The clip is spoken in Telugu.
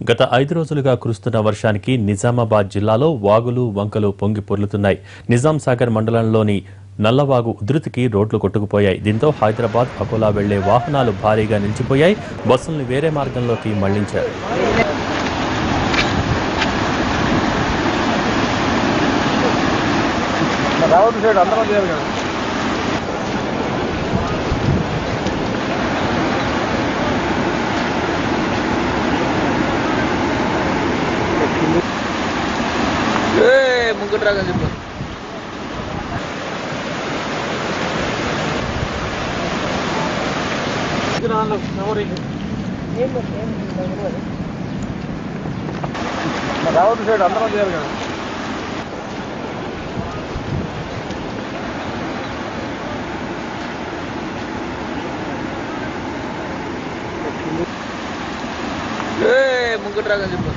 గత 5 రోజులుగా కురుస్తున్న వర్షానికి నిజామాబాద్ జిల్లాలో వాగులు వంకలు పొంగి పొర్లుతున్నాయి. నిజాం సాగర్ మండలంలోని నల్లవాగు ఉధృతికి రోడ్లు కొట్టుకుపోయాయి. దీంతో హైదరాబాద్ అకోలా వెళ్లే వాహనాలు భారీగా నిలిచిపోయాయి. బస్సుల్ని వేరే మార్గంలోకి మళ్లించారు. ముంగట రాగా చెప్పు రావద్దు సైడ్ అందరం చేయాలి కదా. ముంగట రాగా చెప్పు